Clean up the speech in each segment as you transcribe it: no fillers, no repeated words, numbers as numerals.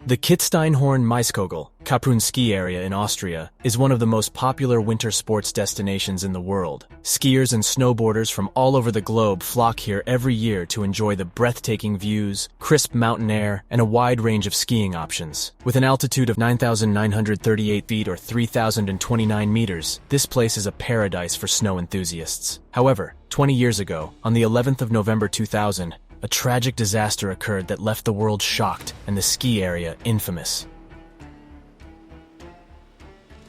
The Kitzsteinhorn Kaprun ski area in Austria is one of the most popular winter sports destinations in the world. Skiers and snowboarders from all over the globe flock here every year to enjoy the breathtaking views, crisp mountain air, and a wide range of skiing options. With an altitude of 9,938 feet or 3,029 meters, this place is a paradise for snow enthusiasts. However, 20 years ago, on the 11th of November 2000, a tragic disaster occurred that left the world shocked and the ski area infamous.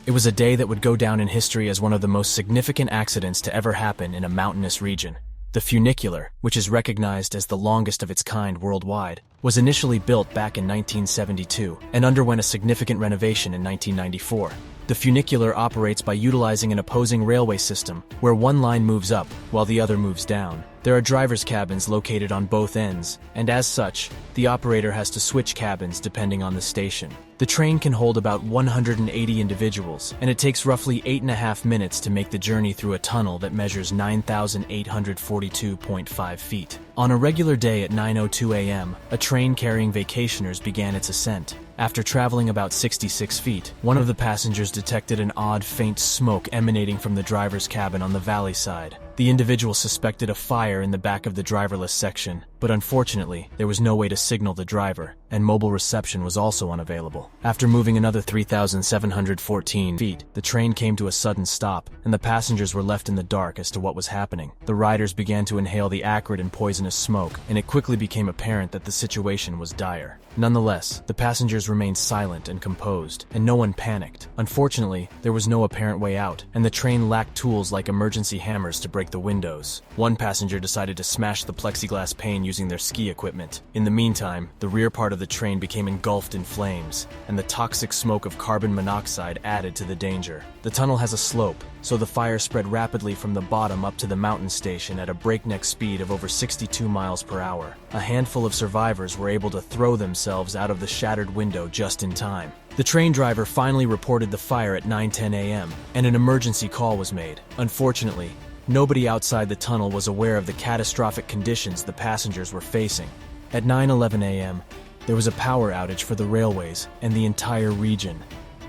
It was a day that would go down in history as one of the most significant accidents to ever happen in a mountainous region. The funicular, which is recognized as the longest of its kind worldwide, was initially built back in 1972 and underwent a significant renovation in 1994. The funicular operates by utilizing an opposing railway system where one line moves up while the other moves down. There are driver's cabins located on both ends, and as such, the operator has to switch cabins depending on the station. The train can hold about 180 individuals, and it takes roughly 8.5 minutes to make the journey through a tunnel that measures 9,842.5 feet. On a regular day at 9:02 a.m., a train carrying vacationers began its ascent. After traveling about 66 feet, one of the passengers detected an odd, faint smoke emanating from the driver's cabin on the valley side. The individual suspected a fire in the back of the driverless section, but unfortunately, there was no way to signal the driver, and mobile reception was also unavailable. After moving another 3,714 feet, the train came to a sudden stop, and the passengers were left in the dark as to what was happening. The riders began to inhale the acrid and poisonous smoke, and it quickly became apparent that the situation was dire. Nonetheless, the passengers remained silent and composed, and no one panicked. Unfortunately, there was no apparent way out, and the train lacked tools like emergency hammers to break the windows. One passenger decided to smash the plexiglass pane using their ski equipment. In the meantime, the rear part of the train became engulfed in flames, and the toxic smoke of carbon monoxide added to the danger. The tunnel has a slope, so the fire spread rapidly from the bottom up to the mountain station at a breakneck speed of over 62 miles per hour. A handful of survivors were able to throw themselves out of the shattered window just in time. The train driver finally reported the fire at 9:10 a.m., and an emergency call was made. Unfortunately, nobody outside the tunnel was aware of the catastrophic conditions the passengers were facing. At 9:11 a.m., there was a power outage for the railways and the entire region.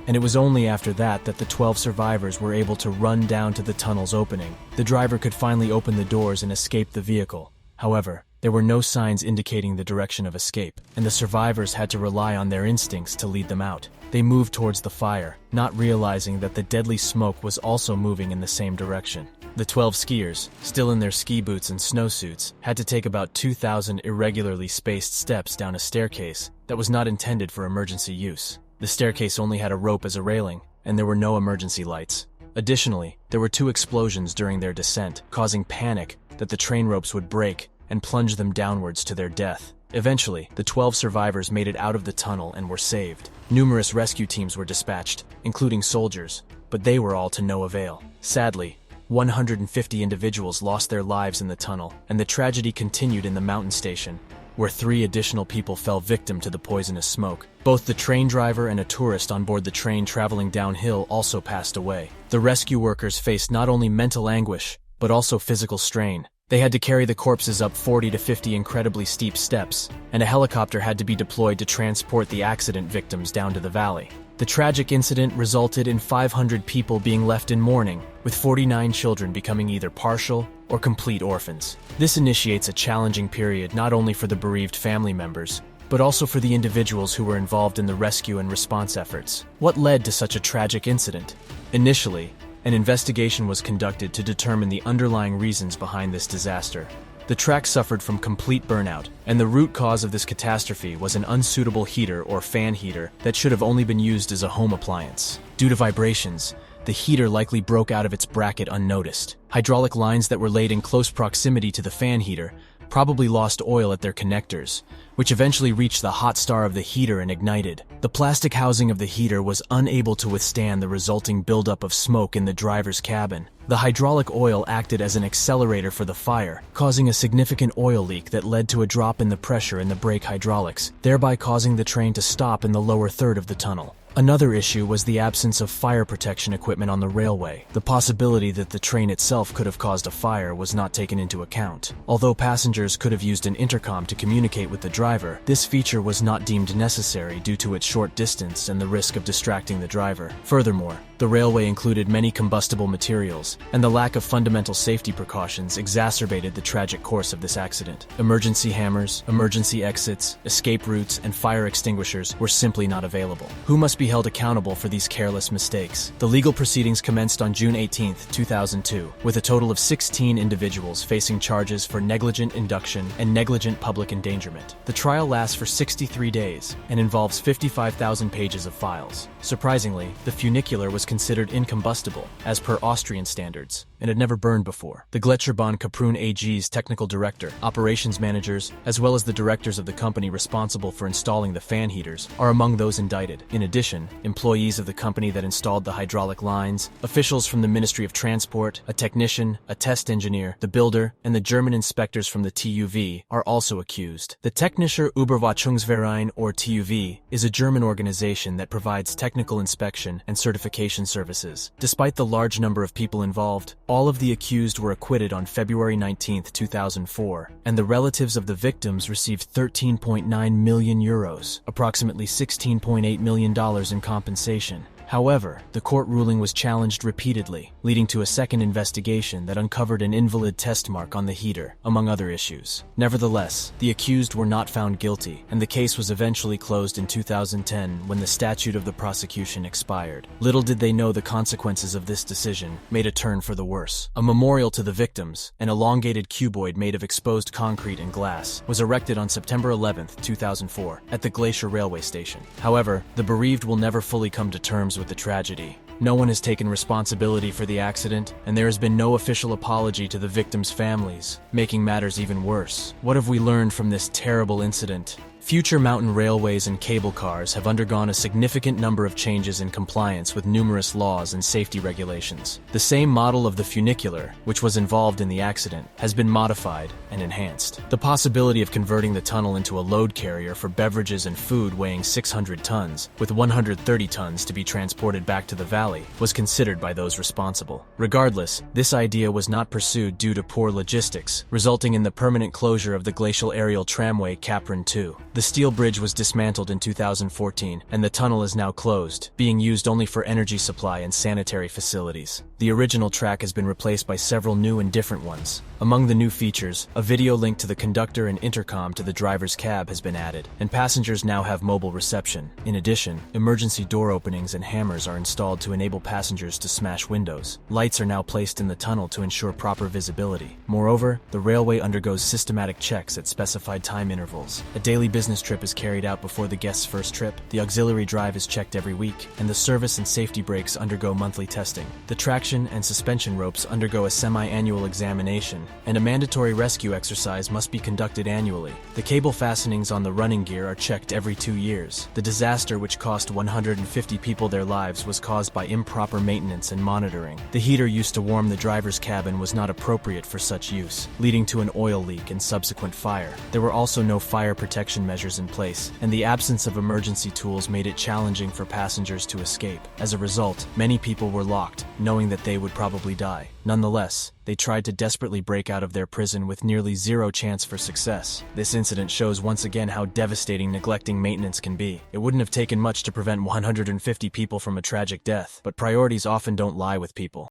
And it was only after that that the 12 survivors were able to run down to the tunnel's opening. The driver could finally open the doors and escape the vehicle. However, there were no signs indicating the direction of escape, and the survivors had to rely on their instincts to lead them out. They moved towards the fire, not realizing that the deadly smoke was also moving in the same direction. The 12 skiers, still in their ski boots and snowsuits, had to take about 2,000 irregularly spaced steps down a staircase that was not intended for emergency use. The staircase only had a rope as a railing, and there were no emergency lights. Additionally, there were 2 explosions during their descent, causing panic that the train ropes would break and plunge them downwards to their death. Eventually, the 12 survivors made it out of the tunnel and were saved. Numerous rescue teams were dispatched, including soldiers, but they were all to no avail. Sadly, 150 individuals lost their lives in the tunnel, and the tragedy continued in the mountain station, where 3 additional people fell victim to the poisonous smoke. Both the train driver and a tourist on board the train traveling downhill also passed away. The rescue workers faced not only mental anguish, but also physical strain. They had to carry the corpses up 40 to 50 incredibly steep steps, and a helicopter had to be deployed to transport the accident victims down to the valley. The tragic incident resulted in 500 people being left in mourning, with 49 children becoming either partial or complete orphans. This initiates a challenging period not only for the bereaved family members, but also for the individuals who were involved in the rescue and response efforts. What led to such a tragic incident? Initially, an investigation was conducted to determine the underlying reasons behind this disaster. The track suffered from complete burnout, and the root cause of this catastrophe was an unsuitable heater or fan heater that should have only been used as a home appliance. Due to vibrations, the heater likely broke out of its bracket unnoticed. Hydraulic lines that were laid in close proximity to the fan heater probably lost oil at their connectors, which eventually reached the hot star of the heater and ignited. The plastic housing of the heater was unable to withstand the resulting buildup of smoke in the driver's cabin. The hydraulic oil acted as an accelerator for the fire, causing a significant oil leak that led to a drop in the pressure in the brake hydraulics, thereby causing the train to stop in the lower third of the tunnel. Another issue was the absence of fire protection equipment on the railway. The possibility that the train itself itself could have caused a fire was not taken into account. Although passengers could have used an intercom to communicate with the driver, this feature was not deemed necessary due to its short distance and the risk of distracting the driver. Furthermore, the railway included many combustible materials, and the lack of fundamental safety precautions exacerbated the tragic course of this accident. Emergency hammers, emergency exits, escape routes, and fire extinguishers were simply not available. Who must be held accountable for these careless mistakes? The legal proceedings commenced on June 18, 2002, with a total of 16 individuals facing charges for negligent induction and negligent public endangerment. The trial lasts for 63 days and involves 55,000 pages of files. Surprisingly, the funicular was considered incombustible, as per Austrian standards, and had never burned before. The Gletscherbahn Kaprun AG's technical director, operations managers, as well as the directors of the company responsible for installing the fan heaters, are among those indicted. In addition, employees of the company that installed the hydraulic lines, officials from the Ministry of Transport, a technician, a test engineer, the builder, and the German inspectors from the TÜV are also accused. The Technischer Überwachungsverein, or TÜV, is a German organization that provides technical inspection and certification services. Despite the large number of people involved, all of the accused were acquitted on February 19, 2004, and the relatives of the victims received 13.9 million euros, approximately $16.8 million in compensation. However, the court ruling was challenged repeatedly, leading to a second investigation that uncovered an invalid test mark on the heater, among other issues. Nevertheless, the accused were not found guilty, and the case was eventually closed in 2010 when the statute of the prosecution expired. Little did they know the consequences of this decision made a turn for the worse. A memorial to the victims, an elongated cuboid made of exposed concrete and glass, was erected on September 11, 2004, at the Glacier railway station. However, the bereaved will never fully come to terms with the tragedy. No one has taken responsibility for the accident, and there has been no official apology to the victims' families, making matters even worse. What have we learned from this terrible incident? Future mountain railways and cable cars have undergone a significant number of changes in compliance with numerous laws and safety regulations. The same model of the funicular, which was involved in the accident, has been modified and enhanced. The possibility of converting the tunnel into a load carrier for beverages and food weighing 600 tons, with 130 tons to be transported back to the valley, was considered by those responsible. Regardless, this idea was not pursued due to poor logistics, resulting in the permanent closure of the glacial aerial tramway Kaprun 2. The steel bridge was dismantled in 2014, and the tunnel is now closed, being used only for energy supply and sanitary facilities. The original track has been replaced by several new and different ones. Among the new features, a video link to the conductor and intercom to the driver's cab has been added, and passengers now have mobile reception. In addition, emergency door openings and hammers are installed to enable passengers to smash windows. Lights are now placed in the tunnel to ensure proper visibility. Moreover, the railway undergoes systematic checks at specified time intervals. A daily business trip is carried out before the guest's first trip, the auxiliary drive is checked every week, and the service and safety brakes undergo monthly testing. The traction and suspension ropes undergo a semi-annual examination, and a mandatory rescue exercise must be conducted annually. The cable fastenings on the running gear are checked every 2 years. The disaster, which cost 150 people their lives, was caused by improper maintenance and monitoring. The heater used to warm the driver's cabin was not appropriate for such use, leading to an oil leak and subsequent fire. There were also no fire protection measures in place, and the absence of emergency tools made it challenging for passengers to escape. As a result, many people were locked, knowing that they would probably die. Nonetheless, they tried to desperately break out of their prison with nearly zero chance for success. This incident shows once again how devastating neglecting maintenance can be. It wouldn't have taken much to prevent 150 people from a tragic death, but priorities often don't lie with people.